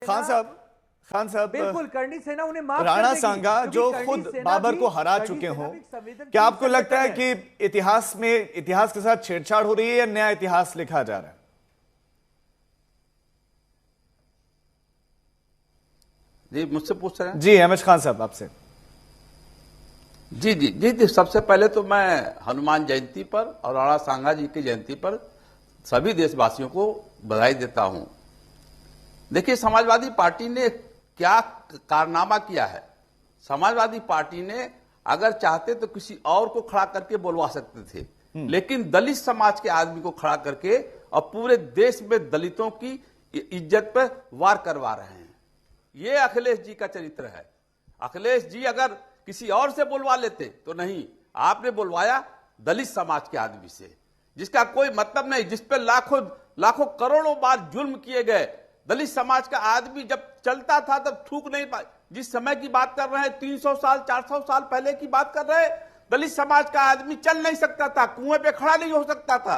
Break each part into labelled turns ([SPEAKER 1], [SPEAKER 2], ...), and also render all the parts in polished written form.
[SPEAKER 1] खान साहब
[SPEAKER 2] बिल्कुल करनी सेना उन्हें माफ
[SPEAKER 1] राणा सांगा जो खुद बाबर को हरा चुके हों, क्या आपको लगता है कि इतिहास के साथ छेड़छाड़ हो रही है या नया इतिहास लिखा जा रहा है?
[SPEAKER 3] जी मुझसे पूछ रहे हैं?
[SPEAKER 1] जी अहमद खान साहब आपसे।
[SPEAKER 3] जी जी जी जी सबसे पहले तो मैं हनुमान जयंती पर और राणा सांगा जी की जयंती पर सभी देशवासियों को बधाई देता हूं। देखिए, समाजवादी पार्टी ने क्या कारनामा किया है। समाजवादी पार्टी ने अगर चाहते तो किसी और को खड़ा करके बोलवा सकते थे, लेकिन दलित समाज के आदमी को खड़ा करके और पूरे देश में दलितों की इज्जत पर वार करवा रहे हैं। ये अखिलेश जी का चरित्र है। अखिलेश जी अगर किसी और से बुलवा लेते तो नहीं, आपने बुलवाया दलित समाज के आदमी से, जिसका कोई मतलब नहीं, जिस पे लाखों लाखों करोड़ों बार जुल्म किए गए। दलित समाज का आदमी जब चलता था तब थूक नहीं पाए। जिस समय की बात कर रहे हैं, 300 साल 400 साल पहले की बात कर रहे हैं, दलित समाज का आदमी चल नहीं सकता था, कुएं पे खड़ा नहीं हो सकता था,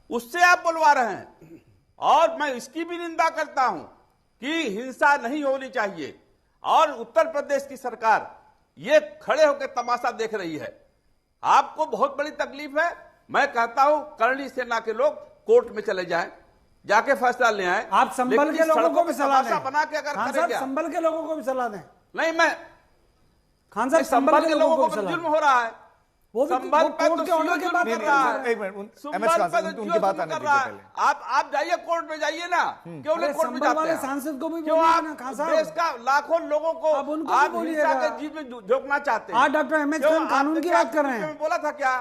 [SPEAKER 3] उससे आप बुलवा रहे हैं। और मैं इसकी भी निंदा करता हूं कि हिंसा नहीं होनी चाहिए, और उत्तर प्रदेश की सरकार ये खड़े होकर तमाशा देख रही है। आपको बहुत बड़ी तकलीफ है। मैं कहता हूं करणी सेना के लोग कोर्ट में चले जाएं, जाके फैसला ले आए।
[SPEAKER 4] आप संभल के लोगों को भी सलाह दें।
[SPEAKER 3] बना के अगर
[SPEAKER 4] खान साहब संभल के लोगों को भी सलाह दें।
[SPEAKER 3] नहीं, मैं
[SPEAKER 4] खान साहब
[SPEAKER 3] संभल के लोगों को जुल्म हो रहा है।
[SPEAKER 4] वो
[SPEAKER 3] संभल पे
[SPEAKER 4] कोर्ट के ऑर्डर के बाद
[SPEAKER 1] एक मिनट उनकी बात आने दीजिए पहले।
[SPEAKER 3] आप जाइए कोर्ट में, जाइए ना, क्यों नहीं कोर्ट में
[SPEAKER 4] संभल
[SPEAKER 3] जाते
[SPEAKER 4] वाले
[SPEAKER 3] हैं?
[SPEAKER 4] सांसद को भी
[SPEAKER 3] क्यों
[SPEAKER 4] बोलिए
[SPEAKER 3] आप
[SPEAKER 4] ना खान साहब?
[SPEAKER 3] देश का लाखों लोगों को
[SPEAKER 4] आप उनको
[SPEAKER 3] आप
[SPEAKER 4] भी
[SPEAKER 3] हिंसा
[SPEAKER 4] बोलिएगा।
[SPEAKER 3] के जीव में झोंकना चाहते हैं।
[SPEAKER 4] आज डॉक्टर अहमद खान कानून की बात कर रहे हैं।
[SPEAKER 3] बोला था क्या?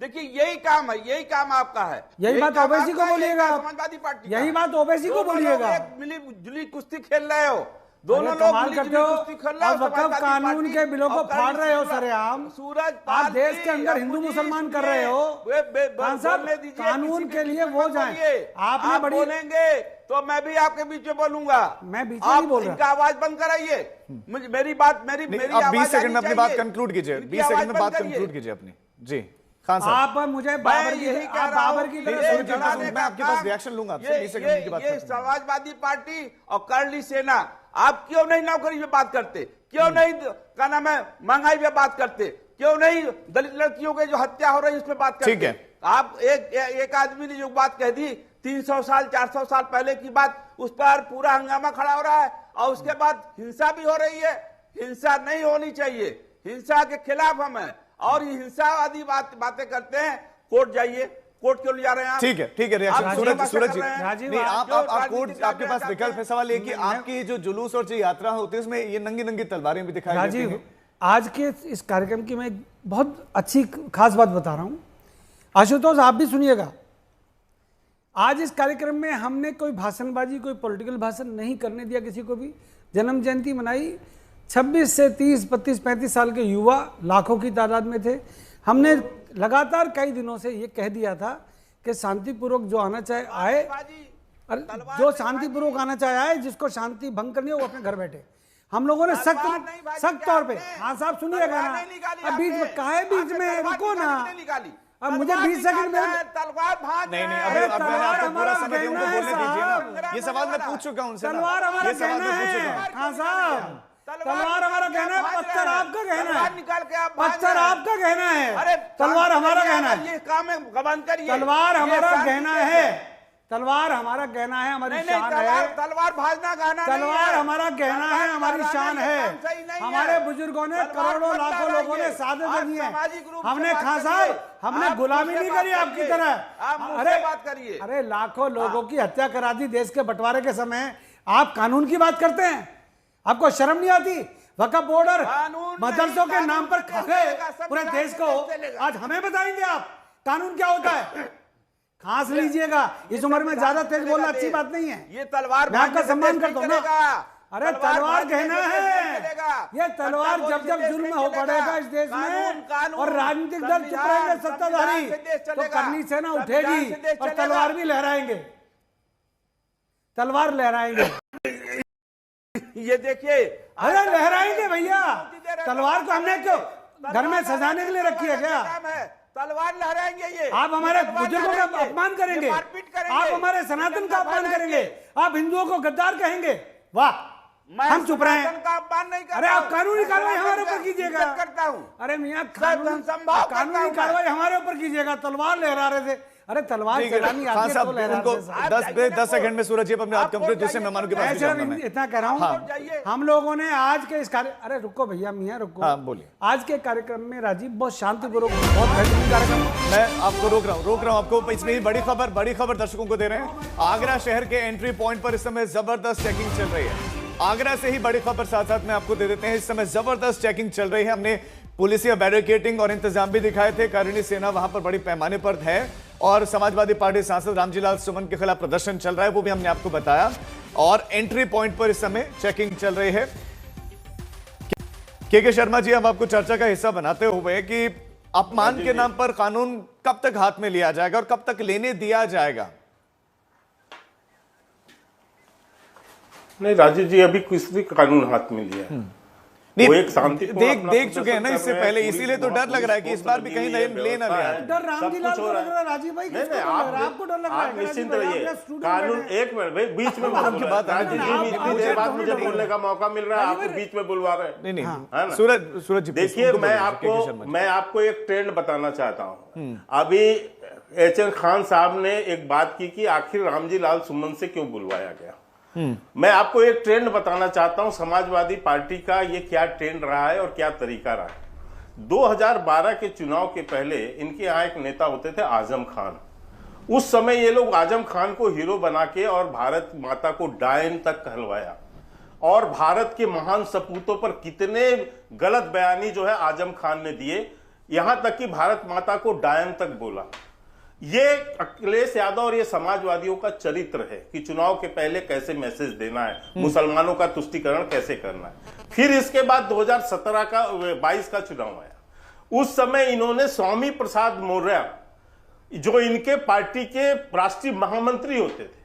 [SPEAKER 3] देखिए, यही काम है, यही काम आपका है।
[SPEAKER 4] यही बात ओवैसी को बोलिएगा।
[SPEAKER 3] समाजवादी पार्टी
[SPEAKER 4] यही बात ओवैसी को बोलिएगा।
[SPEAKER 3] मिली जुली कुश्ती खेल रहे हो, दोनों लोग
[SPEAKER 4] कमाल
[SPEAKER 3] मिली
[SPEAKER 4] करते
[SPEAKER 3] जुली
[SPEAKER 4] हो
[SPEAKER 3] कुश्ती खेल रहे
[SPEAKER 4] और
[SPEAKER 3] हो।
[SPEAKER 4] वक्फ कानून के बिलों को फाड़ रहे हो सरेआम।
[SPEAKER 3] सूरज
[SPEAKER 4] आप देश के अंदर हिंदू मुसलमान कर रहे हो। खान साहब कानून के लिए वो जाएं। आपने बड़ी
[SPEAKER 3] बोलेंगे तो मैं भी आपके बीच में बोलूंगा।
[SPEAKER 4] मैं बीच में नहीं बोल रहा।
[SPEAKER 3] इनका आवाज बंद कराइए। मेरी बात मेरी
[SPEAKER 1] आप 20 सेकंड में अपनी बात कंक्लूड कीजिए। 20 सेकंड में बात कंक्लूड कीजिए अपनी। जी खान साहब,
[SPEAKER 4] आप मुझे बाबर की तरह
[SPEAKER 1] मैं आपके पास रिएक्शन लूंगा आपसे। 20 सेकंड की बात
[SPEAKER 3] ये समाजवादी पार्टी और करणी सेना, आप क्यों नहीं नौकरी पे बात करते? क्यों नहीं क्या नाम है महंगाई पे बात करते? क्यों नहीं दलित लड़कियों के जो हत्या हो रही है उसमें बात करते?
[SPEAKER 1] ठीक है,
[SPEAKER 3] आप एक आदमी ने जो बात कह दी 300 साल 400 साल पहले की बात, उस पर पूरा हंगामा खड़ा हो रहा है, और उसके बाद हिंसा भी हो रही है। हिंसा नहीं होनी चाहिए, हिंसा के खिलाफ हम हैं, और ये हिंसावादी बातें करते हैं। कोर्ट जाइए, कोर्ट क्यों ले जा रहे हैं आप?
[SPEAKER 1] ठीक है रिएक्शन सूरज जी। नहीं, आप कोर्ट, आपके पास विकल्प है। सवाल ये कि आपकी जो जुलूस और जो यात्रा होती है उसमें ये नंगी नंगी तलवारें भी दिखाई देती हैं।
[SPEAKER 4] आज के इस कार्यक्रम की मैं बहुत अच्छी खास बात बता रहा हूं, आशुतोष आप भी सुनिएगा। आज इस कार्यक्रम में हमने कोई भाषणबाजी, कोई पॉलिटिकल भाषण नहीं करने दिया किसी को भी। जन्म जयंती मनाई। 26 से 30, 32, 35 साल के युवा लाखों की तादाद में थे। हमने लगातार कई दिनों से ये कह दिया था कि शांतिपूर्वक जो आना चाहे आए, जो शांतिपूर्वक आना चाहे आए, जिसको शांति भंग करनी हो वो अपने घर बैठे। हम लोगों ने सख्त तौर पे, हाँ साहब सुनिएगा ना, अब बीच में काहे बीच में रुको ना, अब मुझे 20 सेकंड में
[SPEAKER 3] तलवार भाज
[SPEAKER 1] नहीं तलवार हमारा कहना है साहब। ये सवाल मैं पूछ चुका हूं उनसे।
[SPEAKER 4] तलवार हमारा कहना है खान साहब, तलवार हमारा कहना है, पत्थर आपका कहना है,
[SPEAKER 3] निकाल के आप
[SPEAKER 4] पत्थर आपका कहना है, तलवार हमारा कहना है।
[SPEAKER 3] ये काम है, गबन करिए।
[SPEAKER 4] तलवार हमारा कहना है, तलवार हमारा कहना है, हमारी शान है।
[SPEAKER 3] तलवार भाजना कहना,
[SPEAKER 4] तलवार हमारा कहना है, हमारी शान है। हमारे बुजुर्गों ने, करोड़ों लाखों लोगों ने शहादत दी है। हमने खान साहब, हमने गुलामी नहीं करी आपकी तरह। अरे
[SPEAKER 3] बात करिए,
[SPEAKER 4] अरे लाखों लोगों की हत्या करा दी देश के बंटवारे के समय, आप कानून की बात करते हैं? आपको शर्म नहीं आती? वक्फ बोर्ड और मदरसों के नाम पर खा गए पूरे देश को, आज हमें बताएंगे आप कानून क्या होता है? खांस लीजिएगा, इस उम्र में ज्यादा तेज बोलना अच्छी बात नहीं है।
[SPEAKER 3] ये तलवार
[SPEAKER 4] मैं आपका सम्मान करता हूं ना। अरे तलवार कहना है, ये तलवार जब जब जुल्म हो पड़ेगा इस देश में और राजनीतिक दल चुप रहेंगे सत्ताधारी, तो करनी सेना उठेगी और तलवार भी लहराएंगे, तलवार लहराएंगे।
[SPEAKER 3] ये देखिए,
[SPEAKER 4] अरे लहराएंगे भैया, तलवार को हमने क्यों घर में सजाने के लिए रखी है क्या?
[SPEAKER 3] तलवार लहराएंगे ये।
[SPEAKER 4] आप हमारे बुजुर्गों का अपमान करेंगे, आप हमारे सनातन का अपमान करेंगे, आप हिंदुओं को गद्दार कहेंगे। वाह, हम चुप रहे हैं।
[SPEAKER 2] का अपमान नहीं करता
[SPEAKER 4] अरे आप
[SPEAKER 2] हूं।
[SPEAKER 4] कानूनी
[SPEAKER 2] मैं
[SPEAKER 4] कार्रवाई हमारे ऊपर
[SPEAKER 2] इज्जत
[SPEAKER 4] कीजिएगा।
[SPEAKER 2] करता हूं।
[SPEAKER 4] अरे मियाँ
[SPEAKER 2] संभव करता
[SPEAKER 4] कानूनी
[SPEAKER 2] हूं
[SPEAKER 4] कार्रवाई हमारे ऊपर कीजिएगा। तलवार लहरा रहे थे, अरे तलवार
[SPEAKER 1] ठीक है,
[SPEAKER 4] चलानी
[SPEAKER 1] खान
[SPEAKER 4] आती है
[SPEAKER 1] साहब
[SPEAKER 4] तो लहरा
[SPEAKER 1] उनको
[SPEAKER 4] रहे थे साहब।
[SPEAKER 1] 10 सेकंड में सूरज जी अपने हाथ कंप्लीट, दूसरे मेहमानों के पास भी
[SPEAKER 4] मैं
[SPEAKER 1] जाऊंगा
[SPEAKER 4] सिर्फ
[SPEAKER 1] मैं।
[SPEAKER 4] इतना कह रहा हूँ, हम लोगों ने आज के इस कार्य, अरे रुको भैया मियाँ रुको।
[SPEAKER 1] हाँ, बोलिए।
[SPEAKER 4] आज के कार्यक्रम में राजीव बहुत शांतिपूर्वक, बहुत बेहतरीन कार्यक्रम।
[SPEAKER 1] मैं आपको रोक रहा हूं आपको। इसमें ही बड़ी खबर दर्शकों को दे रहे हैं। आगरा शहर के एंट्री पॉइंट पर इस समय जबरदस्त चेकिंग चल रही है। आगरा से ही बड़ी खबर साथ साथ में आपको दे देते हैं। इस समय जबरदस्त चेकिंग चल रही है। हमने पुलिसिया बैरिकेडिंग और इंतजाम भी दिखाए थे। कानूनी सेना वहां पर बड़ी पैमाने पर है और समाजवादी पार्टी सांसद रामजीलाल सुमन के खिलाफ प्रदर्शन चल रहा है, वो भी हमने आपको बताया। और एंट्री पॉइंट पर इस समय चेकिंग चल रही है। के शर्मा जी, हम आपको चर्चा का हिस्सा बनाते हुए कि अपमान के नाम पर कानून कब तक हाथ में लिया जाएगा और कब तक लेने दिया जाएगा?
[SPEAKER 5] नहीं राजीव जी, अभी किसी कानून हाथ में लिया है। वो एक शांति
[SPEAKER 1] देख चुके हैं ना इससे पहले, इसीलिए तो डर लग रहा है कि इस बार भी कहीं ले ना लिया।
[SPEAKER 4] डर रामजीलाल को लग रहा है, राजीव भाई किसको लग रहा है? आपको डर लग रहा है?
[SPEAKER 5] आप निश्चिंत
[SPEAKER 4] राजीव भाई,
[SPEAKER 5] रहिए।
[SPEAKER 4] आप स्टूडेंट
[SPEAKER 5] कानून
[SPEAKER 4] बैठे हैं।
[SPEAKER 5] एक मिनट भाई, बीच में
[SPEAKER 1] आपकी बात
[SPEAKER 5] राजीव जी भी इतनी देर बाद मुझे बोलने का मौका मिल रहा है, आप बीच में बुलवा रहे हैं।
[SPEAKER 1] नहीं
[SPEAKER 5] है ना?
[SPEAKER 1] सूरज जी,
[SPEAKER 5] देखिए,
[SPEAKER 1] उनको
[SPEAKER 5] मैं
[SPEAKER 1] बोलिए,
[SPEAKER 5] मैं आपको एक ट्रेंड बताना चाहता हूँ। अभी एचएन खान साहब ने एक बात की कि आखिर रामजीलाल सुमन से क्यों बुलवाया गया। मैं आपको एक ट्रेंड बताना चाहता हूं, समाजवादी पार्टी का ये क्या ट्रेंड रहा है और क्या तरीका रहा है। 2012 के चुनाव के पहले इनके यहाँ एक नेता होते थे आजम खान। उस समय ये लोग आजम खान को हीरो बना के और भारत माता को डायन तक कहलवाया और भारत के महान सपूतों पर कितने गलत बयानी जो है आजम खान ने दिए, यहां तक कि भारत माता को डायन तक बोला। ये अखिलेश यादव और ये समाजवादियों का चरित्र है कि चुनाव के पहले कैसे मैसेज देना है, मुसलमानों का तुष्टीकरण कैसे करना है। फिर इसके बाद 2022 का चुनाव आया। उस समय इन्होंने स्वामी प्रसाद मौर्य, जो इनके पार्टी के राष्ट्रीय महामंत्री होते थे,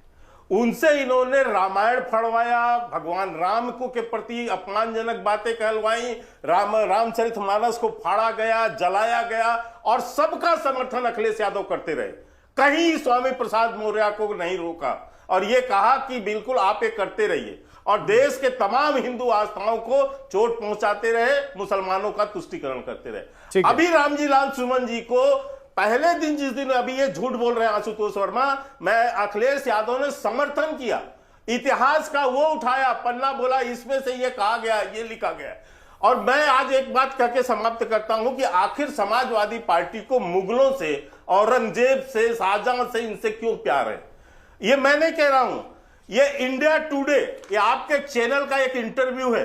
[SPEAKER 5] उनसे इन्होंने रामायण फड़वाया, भगवान राम को के प्रति अपमानजनक बातें कहलवाई, रामचरितमानस को फाड़ा गया, जलाया गया और सबका समर्थन अखिलेश यादव करते रहे। कहीं स्वामी प्रसाद मौर्य को नहीं रोका और यह कहा कि बिल्कुल आप ये करते रहिए और देश के तमाम हिंदू आस्थाओं को चोट पहुंचाते रहे, मुसलमानों का तुष्टीकरण करते रहे। अभी रामजीलाल सुमन जी को पहले दिन, जिस दिन अभी ये झूठ बोल रहे हैं आशुतोष वर्मा, मैं अखिलेश यादव ने समर्थन किया, इतिहास का वो उठाया पन्ना, बोला इसमें से ये कहा गया, ये लिखा गया। और मैं आज एक बात कह के समाप्त करता हूं कि आखिर समाजवादी पार्टी को मुगलों से, औरंगजेब से, शाहजहां से, इनसे क्यों प्यार है? ये मैं नहीं कह रहा हूं, ये इंडिया टुडे, ये आपके चैनल का एक इंटरव्यू है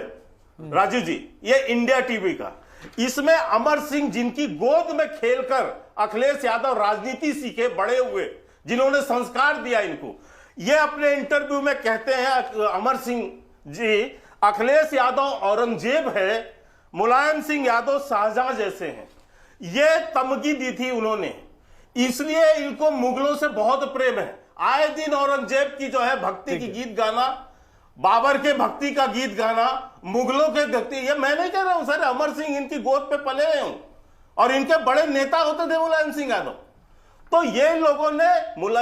[SPEAKER 5] राजू जी, ये इंडिया टीवी का। इसमें अमर सिंह, जिनकी गोद में खेलकर अखिलेश यादव राजनीति सीखे बड़े हुए, जिन्होंने संस्कार दिया इनको, ये अपने इंटरव्यू में कहते हैं अमर सिंह जी, अखिलेश यादव औरंगजेब है, मुलायम सिंह यादव शाहजहां जैसे हैं। ये तमगी दी थी उन्होंने, इसलिए इनको मुगलों से बहुत प्रेम है। आए दिन औरंगजेब की जो है भक्ति की गीत गाना, बाबर के भक्ति का गीत गाना, मुगलों के भक्ति, ये मैं नहीं कह रहा हूं सर, अमर सिंह इनकी गोद पे पले हैं और इनके बड़े नेता होते थे मुलायम सिंह यादव। तो ये लोगों ने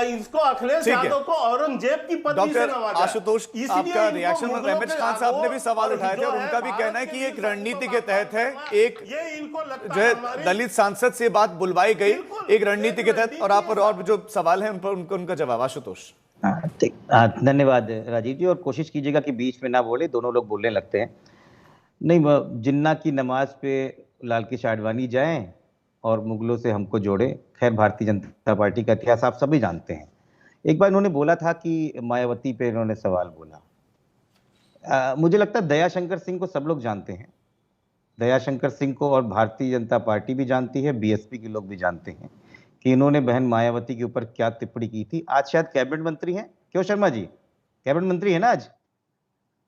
[SPEAKER 5] इसको अखिलेश यादव को औरंगजेब की पदवी से नवाजा।
[SPEAKER 1] आशुतोष, आपका रिएक्शन, रमेश खान साहब ने भी सवाल उठाए थे और उनका भी कहना है कि एक रणनीति के तहत है, एक जो है दलित सांसद से बात बुलवाई गई एक रणनीति के तहत। और आप और जो सवाल है उन पर उनका जवाब आशुतोष।
[SPEAKER 6] धन्यवाद राजीव जी, और कोशिश कीजिएगा कि बीच में ना बोले, दोनों लोग बोलने लगते हैं। नहीं, जिन्ना की नमाज पे लाल कृष्ण आडवाणी जाएं और मुगलों से हमको जोड़े। खैर, भारतीय जनता पार्टी का इतिहास आप सभी जानते हैं। एक बार इन्होंने बोला था कि मायावती पे इन्होंने सवाल बोला। मुझे लगता है दयाशंकर सिंह को सब लोग जानते हैं, दयाशंकर सिंह को, और भारतीय जनता पार्टी भी जानती है, बीएसपी के लोग भी जानते हैं कि इन्होंने बहन मायावती के ऊपर क्या टिप्पणी की थी। आज शायद कैबिनेट मंत्री हैं, क्यों शर्मा जी, कैबिनेट मंत्री है ना आज?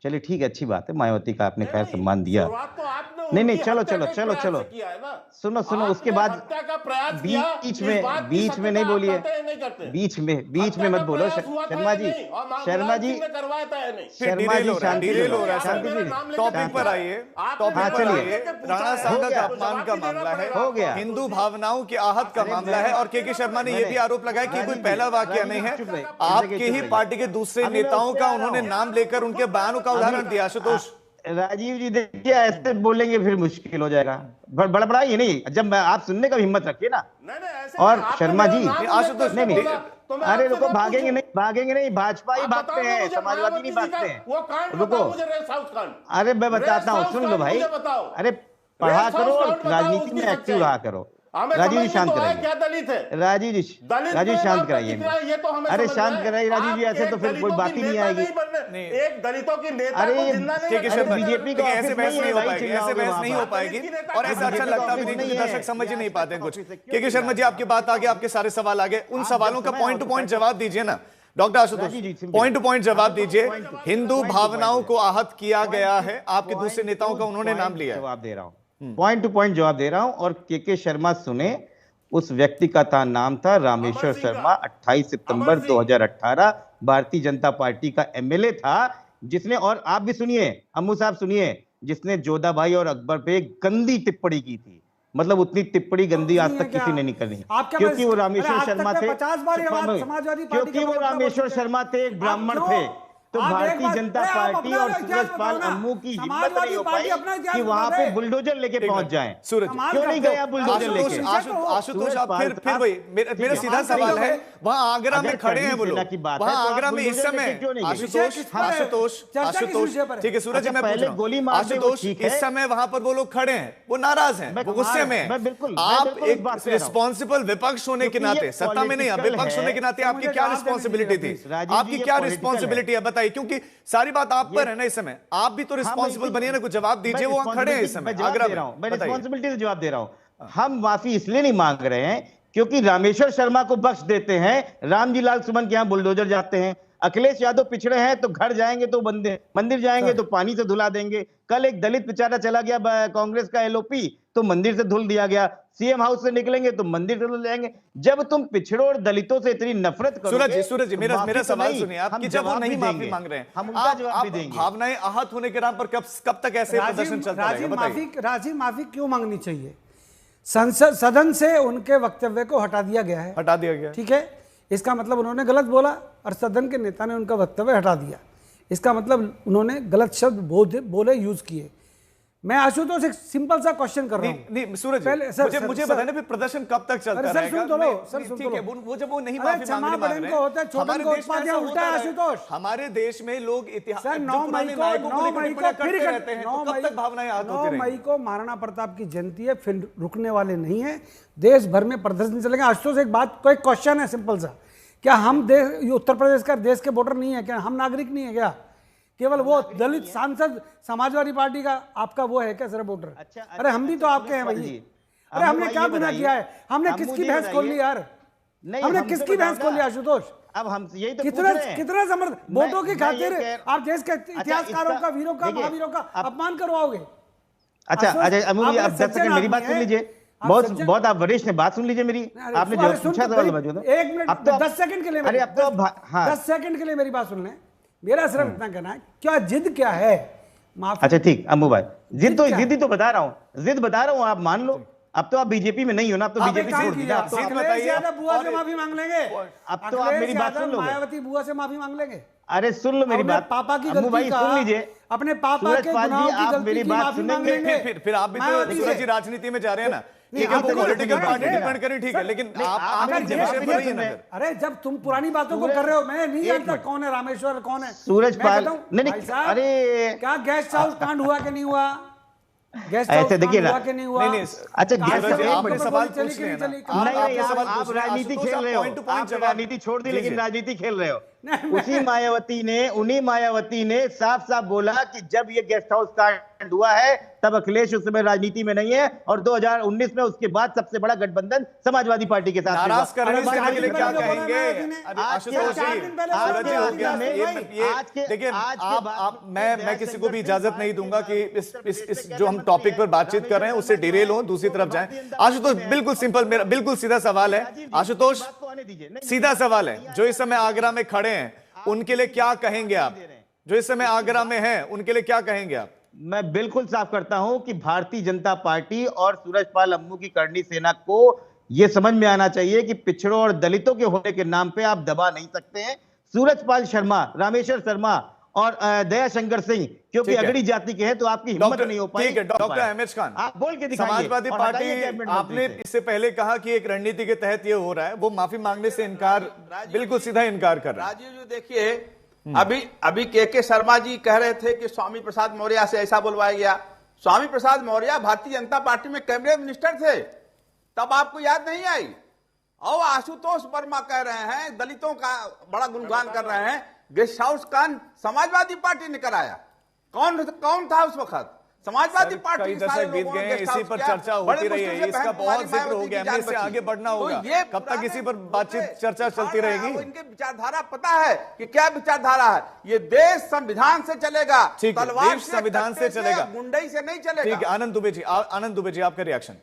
[SPEAKER 6] चलिए ठीक है, अच्छी बात है, मायावती का आपने खैर सम्मान दिया।
[SPEAKER 5] शुरुआत तो आपने
[SPEAKER 6] नहीं,
[SPEAKER 5] उनकी
[SPEAKER 6] चलो,
[SPEAKER 5] हत्या
[SPEAKER 6] चलो,
[SPEAKER 5] का
[SPEAKER 6] चलो,
[SPEAKER 5] प्रयास
[SPEAKER 6] चलो।
[SPEAKER 5] किया है ना।
[SPEAKER 6] सुनो,
[SPEAKER 5] आपने
[SPEAKER 6] उसके बाद
[SPEAKER 5] हत्या का प्रयास किया,
[SPEAKER 6] बीच
[SPEAKER 5] इस बात की
[SPEAKER 6] में
[SPEAKER 5] सत्यता
[SPEAKER 6] नहीं
[SPEAKER 5] आप
[SPEAKER 6] बोलिए,
[SPEAKER 5] करते हैं, नहीं करते?
[SPEAKER 6] बीच में
[SPEAKER 5] हत्या
[SPEAKER 6] मत
[SPEAKER 5] का
[SPEAKER 6] बोलो
[SPEAKER 5] प्रयास हुआ था
[SPEAKER 6] शर्मा
[SPEAKER 5] या
[SPEAKER 6] जी,
[SPEAKER 5] नहीं? और
[SPEAKER 6] शर्मा
[SPEAKER 5] मामलाल
[SPEAKER 6] जी,
[SPEAKER 5] सिंह ने करवाया था या नहीं?
[SPEAKER 1] फिर
[SPEAKER 6] शर्मा
[SPEAKER 1] डिरेल
[SPEAKER 6] जी
[SPEAKER 1] हो रहा है,
[SPEAKER 6] शांत
[SPEAKER 1] डिरेल हो
[SPEAKER 6] कीजिए,
[SPEAKER 1] रहा है
[SPEAKER 6] शांत
[SPEAKER 1] सर।
[SPEAKER 6] कीजिए।
[SPEAKER 1] टॉपिक पर आइए, टॉपिक
[SPEAKER 6] हाँ,
[SPEAKER 1] पर
[SPEAKER 6] चलिए।
[SPEAKER 1] आइए। राणा सांगा का अपमान का मामला है,
[SPEAKER 6] हो गया।
[SPEAKER 1] हिंदू भावनाओं की आहत का मामला है, और के शर्मा ने यह भी आरोप लगाया कि कोई पहला वाकया नहीं है। आपके ही पार्टी के दूसरे नेताओं का उन्होंने नाम लेकर उनके बयानों का उदाहरण दिया। आशुतोष
[SPEAKER 6] राजीव जी देखिए, ऐसे बोलेंगे फिर मुश्किल हो जाएगा, बड़ा ही नहीं, जब आप सुनने का भी हिम्मत रखिए ना।
[SPEAKER 5] नहीं, ऐसे
[SPEAKER 6] और
[SPEAKER 5] आपने
[SPEAKER 6] शर्मा
[SPEAKER 5] मेरा
[SPEAKER 6] जी,
[SPEAKER 5] नाम
[SPEAKER 1] आशुतोष
[SPEAKER 5] लेकर
[SPEAKER 1] नहीं,
[SPEAKER 5] बोला, तो मैं
[SPEAKER 6] अरे
[SPEAKER 5] आपसे
[SPEAKER 6] रुको,
[SPEAKER 5] बात
[SPEAKER 6] भागेंगे
[SPEAKER 5] पूछूं।
[SPEAKER 6] नहीं, भाजपा ही
[SPEAKER 5] आप
[SPEAKER 6] भागते
[SPEAKER 5] बताओ ना
[SPEAKER 6] हैं,
[SPEAKER 5] मुझे,
[SPEAKER 6] समाजवादी नहीं
[SPEAKER 5] मायावती जी
[SPEAKER 6] भागते
[SPEAKER 5] का
[SPEAKER 6] हैं।
[SPEAKER 5] वो कांड
[SPEAKER 6] रुको,
[SPEAKER 5] बताओ मुझे, रेस्ट हाउस कांड।
[SPEAKER 6] अरे मैं बताता हूँ,
[SPEAKER 5] रेस्ट
[SPEAKER 6] सुन लो
[SPEAKER 5] हाउस
[SPEAKER 6] भाई,
[SPEAKER 5] कांड मुझे बताओ।
[SPEAKER 6] अरे पढ़ा
[SPEAKER 5] रेस्ट
[SPEAKER 6] करो
[SPEAKER 5] हाउस
[SPEAKER 6] और
[SPEAKER 5] कांड बताओ,
[SPEAKER 6] राजनीति
[SPEAKER 5] उसकी
[SPEAKER 6] में एक्टिव
[SPEAKER 5] सच्चाई।
[SPEAKER 6] रहा करो।
[SPEAKER 5] हमें
[SPEAKER 6] राजीव जी
[SPEAKER 5] समझ में
[SPEAKER 6] शांत
[SPEAKER 5] तो आया
[SPEAKER 6] कराइए,
[SPEAKER 5] क्या दलित है।
[SPEAKER 6] राजीव जी
[SPEAKER 5] दलित
[SPEAKER 6] शांत
[SPEAKER 5] आपको
[SPEAKER 6] कराइए।
[SPEAKER 5] दिख रहा है, ये तो हमें
[SPEAKER 6] अरे
[SPEAKER 5] समझ
[SPEAKER 6] शांत
[SPEAKER 5] में है।
[SPEAKER 6] कराइए राजीव जी,
[SPEAKER 5] आप
[SPEAKER 6] ऐसे
[SPEAKER 5] एक
[SPEAKER 6] तो फिर कोई
[SPEAKER 5] दलितों
[SPEAKER 6] बात
[SPEAKER 5] की
[SPEAKER 6] ही नहीं
[SPEAKER 5] नेता
[SPEAKER 6] आएगी।
[SPEAKER 5] बनने, एक दलितों की नेता
[SPEAKER 6] अरे
[SPEAKER 5] को
[SPEAKER 6] ये
[SPEAKER 5] जिंदा नहीं
[SPEAKER 1] के शर्मा जी,
[SPEAKER 6] बीजेपी का
[SPEAKER 1] देखिए, ऐसे
[SPEAKER 6] ऑफिस
[SPEAKER 1] बहस
[SPEAKER 6] नहीं
[SPEAKER 1] नहीं
[SPEAKER 6] है
[SPEAKER 1] हो
[SPEAKER 6] भाई,
[SPEAKER 1] पाएगी, ऐसे
[SPEAKER 6] चिल्लाओगे
[SPEAKER 1] बहस
[SPEAKER 6] वहाँ
[SPEAKER 1] नहीं
[SPEAKER 6] पर।
[SPEAKER 1] हो पाएगी, और ऐसा अच्छा
[SPEAKER 6] बीजेपी
[SPEAKER 1] लगता
[SPEAKER 6] का
[SPEAKER 1] भी नहीं
[SPEAKER 6] ऑफिस
[SPEAKER 1] क्योंकि
[SPEAKER 6] नहीं है।
[SPEAKER 1] दर्शक समझ ही नहीं पाते हैं कुछ।
[SPEAKER 6] क्यों
[SPEAKER 1] के शर्मा जी, आपकी बात आगे, आपके सारे सवाल आगे, उन
[SPEAKER 6] आप
[SPEAKER 1] सवालों
[SPEAKER 6] जब
[SPEAKER 1] का
[SPEAKER 6] समय
[SPEAKER 1] पॉइंट टू
[SPEAKER 6] आओ
[SPEAKER 1] पॉइंट
[SPEAKER 6] तो
[SPEAKER 1] जवाब दीजिए ना डॉक्टर आशुतोष,
[SPEAKER 6] राजीव जी, सिंपल।
[SPEAKER 1] पॉइंट टू पॉइंट जवाब दीजिए।
[SPEAKER 6] point to
[SPEAKER 1] हिंदू
[SPEAKER 6] point
[SPEAKER 1] भावनाओं
[SPEAKER 6] है।
[SPEAKER 1] को आहत किया गया है, आपके दूसरे नेताओं का उन्होंने नाम लिया है।
[SPEAKER 6] जवाब दे रहा हूँ, पॉइंट टू पॉइंट जवाब दे रहा हूँ। और के शर्मा सुने, उस व्यक्ति का नाम था रामेश्वर
[SPEAKER 5] अमर सिंह
[SPEAKER 6] शर्मा, 28 सितंबर
[SPEAKER 5] अमर सिंह।
[SPEAKER 6] 2018, भारतीय जनता पार्टी का एमएलए था, जिसने, और आप भी सुनिए, अम्मू साहब सुनिए, जिसने जोधा भाई और अकबर पे एक गंदी टिप्पणी की थी। मतलब उतनी टिप्पणी गंदी आज तक किसी ने नहीं करनी, क्योंकि वो रामेश्वर शर्मा थे, क्योंकि वो रामेश्वर शर्मा थे, एक ब्राह्मण थे। तो भारतीय जनता पार्टी और सूरजपाल अम्मू की हिम्मत नहीं हो पाई कि वहां पे बुलडोजर लेके पहुंच जाएं।
[SPEAKER 1] सूरज
[SPEAKER 6] क्यों नहीं गए आप बुलडोजर लेके?
[SPEAKER 1] आशुतोष, आप फिर वही, मेरा सीधा सवाल है, वहां आगरा में खड़े हैं वो लोग, वहां आगरा में इस समय, आशुतोष, ठीक है सूरज जी, मैं पूछ रहा हूं, आशुतोष, इस समय वहां पर वो लोग खड़े हैं, वो नाराज हैं, वो गुस्से में हैं। आप एक रिस्पॉन्सिबल विपक्ष होने के नाते, सत्ता में नहीं, विपक्ष होने के नाते आपकी क्या रिस्पॉन्सिबिलिटी थी? आपकी क्या रिस्पॉन्सिबिलिटी है, बताइए, क्योंकि सारी बात आप पर है ना इस समय, आप भी तो रिस्पॉन्सिबल बनिए ना, कुछ जवाब दीजिए। वो खड़े हैं इस समय आगरा में,
[SPEAKER 6] मैं रिस्पॉन्सिबिलिटी से जवाब दे रहा हूं। हम माफी इसलिए नहीं मांग रहे हैं क्योंकि रामेश्वर शर्मा को बख्श देते हैं, रामजी लाल सुमन के यहां बुलडोजर जाते हैं, अखिलेश यादव पिछड़े हैं तो घर जाएंगे तो मंदिर जाएंगे तो पानी से धुला देंगे। कल एक दलित बेचारा चला गया कांग्रेस का एलओपी, तो मंदिर से धुल दिया गया। सीएम हाउस से निकलेंगे तो मंदिर से धुल जाएंगे। जब तुम पिछड़ों और दलितों से इतनी नफरत करोगे,
[SPEAKER 1] सूरज जी, मेरा सवाल सुनिए, आपकी जब वो नहीं माफी मांग रहे हैं,
[SPEAKER 6] हम उनका जवाब भी देंगे।
[SPEAKER 1] भावनाएं आहत होने के नाम पर कब तक ऐसे प्रदर्शन चलता रहेगा, बताइए।
[SPEAKER 4] राजीव, माफी क्यों मांगनी चाहिए? संसद सदन से उनके वक्तव्य को हटा दिया गया है,
[SPEAKER 1] हटा दिया गया,
[SPEAKER 4] ठीक है। इसका मतलब उन्होंने गलत बोला और सदन के नेता ने उनका वक्तव्य हटा दिया। इसका मतलब उन्होंने गलत शब्द बोले, यूज किए। मैं आशुतोष एक सिंपल सा क्वेश्चन कर रहा हूं।
[SPEAKER 1] नहीं सूरज, मुझे बताना फिर प्रदर्शन कब तक चलता रहेगा? ठीक है, वो जब वो नहीं माफी मांग रहे, हमारे देश में उल्टा है आशुतोष, हमारे देश में लोग इतिहास
[SPEAKER 4] 9 मई को
[SPEAKER 1] करते रहते हैं, तो कब तक भावनाएं आहत होती रहेंगी?
[SPEAKER 4] 9 मई को महाराणा प्रताप की जयंती है, फिर रुकने वाले नहीं है, देश भर में प्रदर्शन चलेंगे। आशुतोष एक बात, कोई क्वेश्चन है सिंपल सा, क्या हम उत्तर प्रदेश का देश के वोटर नहीं है क्या? हम नागरिक नहीं है क्या? केवल वो दलित सांसद समाजवादी पार्टी का आपका वो है क्या सिर्फ वोटर? अरे हम भी तो आपके हैं भाई। अरे हमने क्या गुनाह किया है? हमने किसकी भैंस खोल ली यार? हमने किसकी भैंस खोल ली आशुतोष?
[SPEAKER 6] अब हम यही तो
[SPEAKER 4] कितना समर्थ वोटों की खातिर आप देश के इतिहासकारों का, वीरों का, महावीरों का अपमान करवाओगे?
[SPEAKER 6] अच्छा अमू जी, आप 10 सेकंड मेरी बात सुन लीजिए। बहुत आप वरिष्ठ हैं, बात सुन लीजिए मेरी। आपने जो पूछा था,
[SPEAKER 4] एक मिनट, अब तो 10 सेकंड के लिए,
[SPEAKER 6] अरे अब तो
[SPEAKER 4] 10 सेकंड के लिए मेरी बात सुन लें। मेरा सिर्फ इतना कहना है, क्या जिद क्या है?
[SPEAKER 6] अच्छा ठीक, अम्बू भाई, जिद तो बता रहा हूँ, जिद बता रहा हूँ, आप मान लो। अब तो आप बीजेपी में नहीं हो ना, अब तो बीजेपी छोड़ दी।
[SPEAKER 4] बुआ से माफी मांग लेंगे,
[SPEAKER 6] अब तो आप मेरी बात सुन लो,
[SPEAKER 4] मायावती बुआ से माफी मांग लेंगे।
[SPEAKER 6] अरे सुन लो मेरी बात,
[SPEAKER 4] पापा की
[SPEAKER 6] अम्बू भाई सुन लीजिए,
[SPEAKER 4] अपने पापा के गुनाहों की गलती की माफी मांग लेंगे।
[SPEAKER 1] फिर आप भी तो सूरज जी राजनीति में जा रहे हैं ना, ठीक है, वो पॉलिटिकल पार्टी डिपेंड करें, ठीक है, लेकिन आप विषय पर नहीं है।
[SPEAKER 4] अरे जब तुम पुरानी बातों को कर रहे हो, मैं नहीं जानता कौन है रामेश्वर, कौन है
[SPEAKER 6] सूरजपाल। नहीं, अरे
[SPEAKER 4] क्या गेस्ट हाउस कांड हुआ कि नहीं हुआ?
[SPEAKER 6] ऐसे देखिए ना,
[SPEAKER 4] नहीं हुआ।
[SPEAKER 6] अच्छा
[SPEAKER 1] आपने सवाल पूछ लिया ना,
[SPEAKER 6] आप राजनीति खेल रहे हो, आप राजनीति छोड़ दी लेकिन राजनीति खेल रहे हो। उन्हीं मायावती ने साफ साफ बोला कि जब ये गेस्ट हाउस कांड हुआ है तब अखिलेश उस समय राजनीति में नहीं है, और 2019 में उसके बाद सबसे बड़ा गठबंधन समाजवादी पार्टी के साथ
[SPEAKER 1] नाराज करने से के लिए क्या कहेंगे? देखिए, आप मैं किसी को भी इजाजत नहीं दूंगा कि इस जो हम टॉपिक पर बातचीत कर रहे हैं उससे डिरेल हो, दूसरी तरफ जाएं। आशुतोष, बिल्कुल सिंपल, मेरा बिल्कुल सीधा सवाल है। आशुतोष, सीधा सवाल है, जो इस समय आगरा में खड़े हैं उनके लिए क्या कहेंगे आप? जो इस समय आगरा में हैं उनके लिए क्या कहेंगे आप?
[SPEAKER 6] मैं बिल्कुल साफ करता हूं कि भारतीय जनता पार्टी और सूरजपाल अम्मू की करनी सेना को यह समझ में आना चाहिए कि पिछड़ों और दलितों के होने के नाम पे आप दबा नहीं सकते हैं। सूरजपाल शर्मा, रामेश्वर शर्मा और दयाशंकर सिंह क्योंकि अगड़ी जाति के हैं तो आपकी हिम्मत नहीं हो पाई।
[SPEAKER 1] ठीक है, डॉक्टर अहमद खान, आप बोल के दिखाइए। समाजवादी पार्टी, आपने इससे पहले कहा कि एक रणनीति के तहत ये हो रहा है, वो माफी मांगने से इनकार, बिल्कुल सीधा इनकार कर रहा है।
[SPEAKER 3] राजीव जी देखिए, अभी के शर्मा जी कह रहे थे कि स्वामी प्रसाद मौर्य से ऐसा बुलवाया गया। स्वामी प्रसाद मौर्य भारतीय जनता पार्टी में कैबिनेट मिनिस्टर थे, तब आपको याद नहीं आई? और आशुतोष वर्मा कह रहे हैं, दलितों का बड़ा गुणगान कर रहे हैं, गेस्ट हाउस का समाजवादी पार्टी ने कराया। कौन था उस वक्त? समाजवादी पार्टी।
[SPEAKER 1] कई दशक बीत गए हैं, इसी पर चर्चा होती रही है, इसका बहुत जिक्र हो गया, हमने इससे आगे बढ़ना होगा। कब तक इसी पर बातचीत चर्चा चलती रहेगी?
[SPEAKER 3] इनके विचारधारा पता है कि क्या विचारधारा है। ये देश संविधान से चलेगा, तलवार से,
[SPEAKER 1] संविधान से चलेगा,
[SPEAKER 3] गुंडई से नहीं चलेगा।
[SPEAKER 1] ठीक है, आनंद दुबे जी आपका रिएक्शन।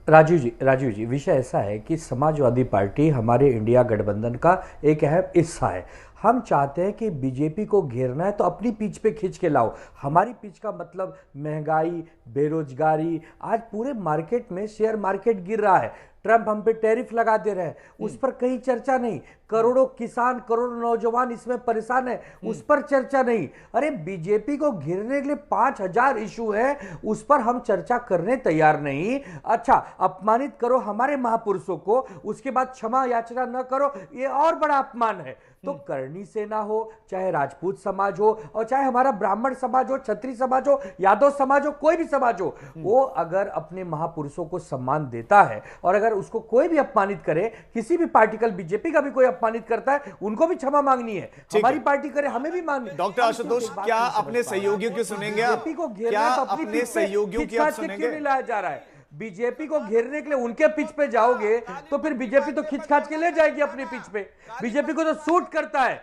[SPEAKER 2] राजीव जी, विषय ऐसा है कि समाजवादी पार्टी हमारे इंडिया गठबंधन का एक अहम हिस्सा है। हम चाहते हैं कि बीजेपी को घेरना है तो अपनी पीछ पे खींच के लाओ। हमारी पीछ का मतलब महंगाई, बेरोजगारी, आज पूरे मार्केट में शेयर मार्केट गिर रहा है, ट्रंप हम पे टैरिफ लगा दे रहे हैं, उस पर कहीं चर्चा नहीं। करोड़ों किसान, करोड़ों नौजवान इसमें परेशान है, उस पर चर्चा नहीं। अरे बीजेपी को घेरने के लिए 5000 इशू है, उस पर हम चर्चा करने तैयार नहीं। अच्छा, अपमानित करो हमारे महापुरुषों को, उसके बाद क्षमा याचना न करो, ये और बड़ा अपमान है। तो करनी सेना हो, चाहे राजपूत समाज हो, और चाहे हमारा ब्राह्मण समाज हो, क्षत्रिय समाज हो, यादव समाज हो, कोई भी समाज हो, वो अगर अपने महापुरुषों को सम्मान देता है और अगर उसको कोई भी अपमानित करे, किसी भी पार्टिकल, बीजेपी का भी कोई अपमानित करता है, उनको भी क्षमा मांगनी है। हमारी पार्टी करे, हमें भी मांगनी।
[SPEAKER 1] डॉक्टर आशुतोष, क्या अपने सहयोगियों की सुनेंगे आप? क्या अपने सहयोगियों की आप सुनेंगे?
[SPEAKER 2] नहीं लाया जा रहा है बीजेपी को घेरने के लिए। उनके पिच पे जाओगे तो फिर बीजेपी तो खींच खाच के ले जाएगी अपने पिच पे। बीजेपी को तो सूट करता है।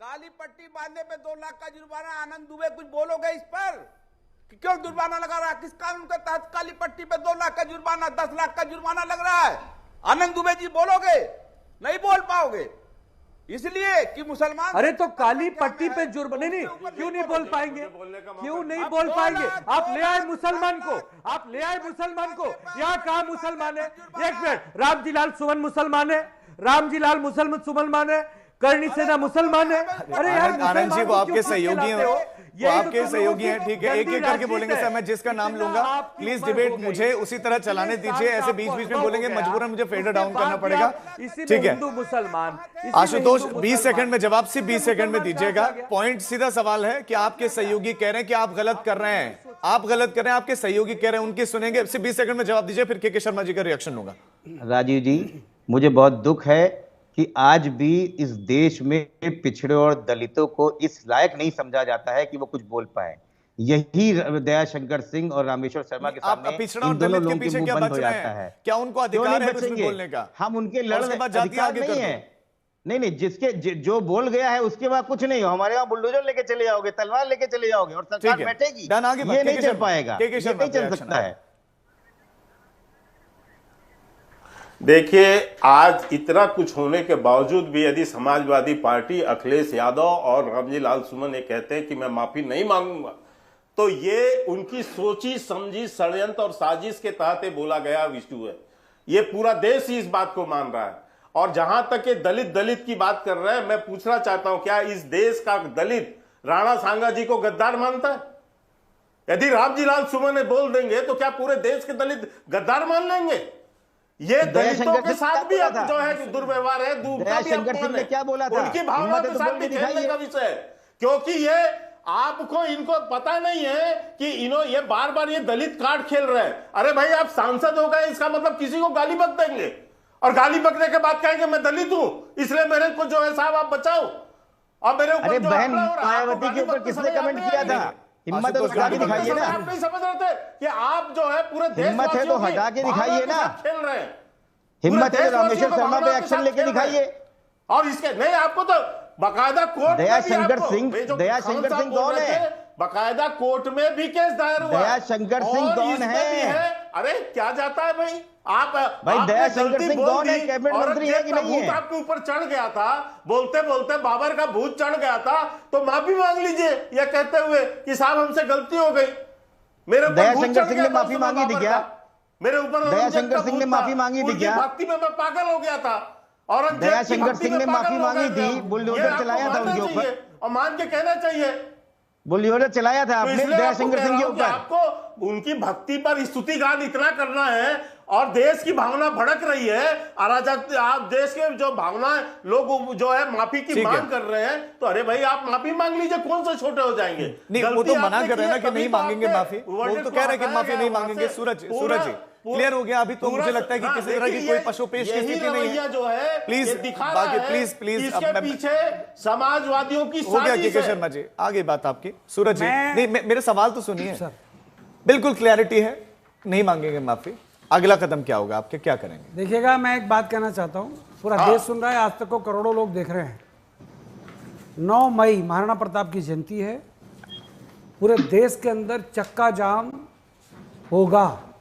[SPEAKER 3] काली पट्टी बांधने पे 2 लाख का जुर्माना, आनंद दुबे कुछ बोलोगे इस पर? क्यों जुर्माना लगा रहा है? किस कानून के तहत काली पट्टी पे 2 लाख का जुर्माना, 10 लाख का जुर्माना लग रहा है? आनंद दुबे जी बोलोगे? नहीं बोल पाओगे, इसलिए कि मुसलमान।
[SPEAKER 2] अरे तो काली पट्टी पे जुर्माना, नहीं, क्यों नहीं बोल पाएंगे? क्यों नहीं बोल पाएंगे? आप ले आए मुसलमान को, आप ले आए मुसलमान को। यहाँ कहाँ मुसलमान है? एक मिनट, रामजी लाल सुमन मुसलमान है, रामजी लाल सुमन है, करनी सेना मुसलमान है। अरे यार
[SPEAKER 1] आनंद जी, वो आपके सहयोगी हैं, वो आपके सहयोगी हैं, ठीक है, एक एक करके बोलेंगे। सर मैं जिसका नाम लूंगा, प्लीज डिबेट मुझे उसी तरह चलाने दीजिए, ऐसे बीच बीच में बोलेंगे, मजबूरन मुझे फेडर डाउन करना पड़ेगा, ठीक है?
[SPEAKER 2] मुसलमान
[SPEAKER 1] आशुतोष, 20 सेकंड में जवाब, सिर्फ 20 सेकंड में दीजिएगा। पॉइंट सीधा सवाल है कि आपके सहयोगी कह रहे हैं कि आप गलत कर रहे हैं, आप गलत कर रहे हैं, आपके सहयोगी कह रहे हैं, उनकी सुनेंगे। सिर्फ 20 सेकंड में जवाब दीजिए, फिर के शर्मा जी का रिएक्शन लूंगा।
[SPEAKER 6] राजीव जी, मुझे बहुत दुख है कि आज भी इस देश में पिछड़े और दलितों को इस लायक नहीं समझा जाता है कि वो कुछ बोल पाए। यही दयाशंकर सिंह और रामेश्वर शर्मा के सामने
[SPEAKER 1] पिछड़ा और दलित के पीछे क्या बच रहे हैं? क्या उनको अधिकार है कुछ भी बोलने का?
[SPEAKER 6] हम उनके लड़ने अधिकार नहीं है। नहीं, जिसके जो बोल गया है उसके बाद कुछ नहीं हो। हमारे वहां बुलडोजर लेके चले जाओगे, तलवार लेके चले जाओगे और सरकार बैठेगी, ये नहीं चल पाएगा, ये नहीं चल सकता है।
[SPEAKER 5] देखिए, आज इतना कुछ होने के बावजूद भी यदि समाजवादी पार्टी, अखिलेश यादव और रामजी लाल सुमन ये कहते हैं कि मैं माफी नहीं मांगूंगा, तो ये उनकी सोची समझी षड्यंत्र और साजिश के तहत बोला गया विषय है। ये पूरा देश ही इस बात को मान रहा है। और जहां तक ये दलित की बात कर रहे हैं, मैं पूछना चाहता हूं, क्या इस देश का दलित राणा सांगा जी को गद्दार मानता है? यदि रामजी लाल सुमन बोल देंगे तो क्या पूरे देश के दलित गद्दार मान लेंगे? ये दलितों के साथ भी अब जो है दुर्व्यवहार है,
[SPEAKER 6] क्या बोला था?
[SPEAKER 5] उनकी भावनाओं के साथ भी खेलने का विषय है, क्योंकि ये आपको इनको पता नहीं है कि ये बार बार ये दलित कार्ड खेल रहे हैं। अरे भाई, आप सांसद हो गए, इसका मतलब किसी को गाली मत देंगे। और गाली बकने के बाद कहेंगे मैं दलित हूं इसलिए मेरे को जो है साहब आप बचाओ। और मेरे ऊपर
[SPEAKER 6] अरे
[SPEAKER 5] जो
[SPEAKER 6] बहन
[SPEAKER 5] हमला हो रहा है, आपको
[SPEAKER 6] मायावती के
[SPEAKER 5] गाली
[SPEAKER 6] ऊपर
[SPEAKER 5] बकते
[SPEAKER 6] किसने
[SPEAKER 5] समय
[SPEAKER 6] कमेंट
[SPEAKER 5] याद
[SPEAKER 6] किया
[SPEAKER 5] नहीं
[SPEAKER 6] था?
[SPEAKER 5] आई?
[SPEAKER 6] हिम्मत है तो
[SPEAKER 1] आशुतोष
[SPEAKER 6] हटा के
[SPEAKER 1] गांधी
[SPEAKER 6] दिखाइए ना।
[SPEAKER 5] आप नहीं समझ रहे थे कि आप जो है पूरे
[SPEAKER 6] हिम्मत है तो
[SPEAKER 5] देशवासियों की
[SPEAKER 6] हटा के
[SPEAKER 5] भावना
[SPEAKER 6] दिखाइए
[SPEAKER 5] के
[SPEAKER 6] ना।
[SPEAKER 5] साथ खेल रहे हैं।
[SPEAKER 6] हिम्मत है तो
[SPEAKER 5] पूरे
[SPEAKER 6] रामेश्वर
[SPEAKER 5] देशवासियों
[SPEAKER 6] शर्मा
[SPEAKER 5] को
[SPEAKER 6] पे
[SPEAKER 5] भावना के
[SPEAKER 6] एक्शन
[SPEAKER 5] साथ
[SPEAKER 6] लेके
[SPEAKER 5] खेल रहे हैं।
[SPEAKER 6] दिखाइए।
[SPEAKER 5] और इसके नहीं आपको तो बकायदा कोर्ट में भी
[SPEAKER 6] दयाशंकर
[SPEAKER 5] आपको-
[SPEAKER 6] सिंह-
[SPEAKER 5] ये जो
[SPEAKER 6] दयाशंकर
[SPEAKER 5] खान साहब
[SPEAKER 6] सिंह
[SPEAKER 5] बोल
[SPEAKER 6] कौन
[SPEAKER 5] रहे
[SPEAKER 6] है?
[SPEAKER 5] थे, बकायदा कोर्ट में भी केस दायर हुआ है।
[SPEAKER 6] दयाशंकर सिंह
[SPEAKER 5] और
[SPEAKER 6] कौन
[SPEAKER 5] इसमें
[SPEAKER 6] है?
[SPEAKER 5] भी अरे क्या जाता है भाई आप
[SPEAKER 6] भाई
[SPEAKER 5] आपने
[SPEAKER 6] दयाशंकर
[SPEAKER 5] गलती
[SPEAKER 6] सिंह
[SPEAKER 5] बोल
[SPEAKER 6] कौन है?
[SPEAKER 5] दी,
[SPEAKER 6] कैबिनेट मंत्री है कि
[SPEAKER 5] औरंगजेब का
[SPEAKER 6] नहीं है?
[SPEAKER 5] भूत आपके ऊपर चढ़ गया था, बोलते बोलते बाबर का भूत चढ़ गया था, तो माफी मांग लीजिए यह कहते हुए कि साहब हमसे गलती हो गई। मेरे ऊपर भूत
[SPEAKER 6] दयाशंकर
[SPEAKER 5] चढ़
[SPEAKER 6] सिंह
[SPEAKER 5] गया
[SPEAKER 6] ने
[SPEAKER 5] था
[SPEAKER 6] माफी
[SPEAKER 5] उस समय
[SPEAKER 6] मांगी थी
[SPEAKER 5] बाबर
[SPEAKER 6] क्या?
[SPEAKER 5] का। मेरे ऊपर औरंगजेब
[SPEAKER 6] दयाशंकर
[SPEAKER 5] का
[SPEAKER 6] सिंह ने
[SPEAKER 5] भूत
[SPEAKER 6] माफी
[SPEAKER 5] था।
[SPEAKER 6] मांगी थी
[SPEAKER 5] उनकी
[SPEAKER 6] क्या?
[SPEAKER 5] भक्ति में मैं पागल हो गया था। औरंगजेब की
[SPEAKER 6] दयाशंकर
[SPEAKER 5] भक्ति
[SPEAKER 6] सिंह
[SPEAKER 5] में
[SPEAKER 6] ने
[SPEAKER 5] पागल
[SPEAKER 6] माफी
[SPEAKER 5] हो
[SPEAKER 6] मांगी
[SPEAKER 5] गए
[SPEAKER 6] थी,
[SPEAKER 5] थे।
[SPEAKER 6] बुलडोजर
[SPEAKER 5] ये आपको
[SPEAKER 6] चलाया था
[SPEAKER 5] मानना
[SPEAKER 6] उनके ऊपर।
[SPEAKER 5] चाहिए और मान के कहना चाहिए।
[SPEAKER 6] बुलडोजर चलाया था
[SPEAKER 5] तो
[SPEAKER 6] आपने
[SPEAKER 5] इसलिए आपको
[SPEAKER 6] दयाशंकर
[SPEAKER 5] कह
[SPEAKER 6] सिंह के
[SPEAKER 5] रहा हूं कि
[SPEAKER 6] ऊपर।
[SPEAKER 5] आपको उनकी भक्ति पर स्तुति गान इतना करना है और देश की भावना भड़क रही है, अराजक आप देश के जो भावना लोग जो है माफी की
[SPEAKER 1] ठीक है।
[SPEAKER 5] मांग कर रहे हैं, तो अरे भाई आप माफी मांग लीजिए, कौन से छोटे हो जाएंगे।
[SPEAKER 1] नहीं, वो
[SPEAKER 5] गलती
[SPEAKER 1] तो मना
[SPEAKER 5] आपने
[SPEAKER 1] कर रहे हैं ना
[SPEAKER 5] की
[SPEAKER 1] कि
[SPEAKER 5] है,
[SPEAKER 1] नहीं
[SPEAKER 5] तभी तो
[SPEAKER 1] मांगेंगे
[SPEAKER 5] आपने
[SPEAKER 1] माफी। वो
[SPEAKER 5] वर्डिक्ट
[SPEAKER 1] तो
[SPEAKER 5] को
[SPEAKER 1] कह रहे हैं कि
[SPEAKER 5] हटाया
[SPEAKER 1] माफी
[SPEAKER 5] गया
[SPEAKER 1] नहीं
[SPEAKER 5] वहां
[SPEAKER 1] मांगेंगे।
[SPEAKER 5] से।
[SPEAKER 1] सूरज
[SPEAKER 5] पूरा-
[SPEAKER 1] जी
[SPEAKER 5] पूरा-
[SPEAKER 1] क्लियर हो गया। अभी तो
[SPEAKER 5] पूरा-
[SPEAKER 1] मुझे लगता है कि
[SPEAKER 5] हाँ,
[SPEAKER 1] किसी तरह की
[SPEAKER 5] लेकिन
[SPEAKER 1] कोई
[SPEAKER 5] ये-
[SPEAKER 1] पशुपेश की
[SPEAKER 5] यही
[SPEAKER 1] स्थिति नहीं
[SPEAKER 5] रवैया
[SPEAKER 1] है।
[SPEAKER 5] जो है
[SPEAKER 1] प्लीज,
[SPEAKER 5] ये दिखा
[SPEAKER 1] बाकी
[SPEAKER 5] रहा है
[SPEAKER 1] प्लीज,
[SPEAKER 5] कि
[SPEAKER 1] प्लीज,
[SPEAKER 5] इसके
[SPEAKER 1] अब मैं-
[SPEAKER 5] पीछे समाजवादियों की
[SPEAKER 1] हो गया
[SPEAKER 5] साजिश
[SPEAKER 1] के
[SPEAKER 5] है।
[SPEAKER 1] शर्मा जी, आगे बात आपकी। सूरज जी
[SPEAKER 4] मैं-
[SPEAKER 1] नहीं, मेरे सवाल तो सुनिए। बिल्कुल क्लैरिटी है, नहीं मांगेंगे माफी। अगला कदम क्या होगा आपके, क्या करेंगे?
[SPEAKER 4] देखिएगा, मैं एक बात कहना चाहता हूँ, पूरा देश सुन रहा है, आज तक को करोड़ों लोग देख रहे हैं। 9 मई महाराणा प्रताप की जयंती है, पूरे देश के अंदर चक्का जाम होगा।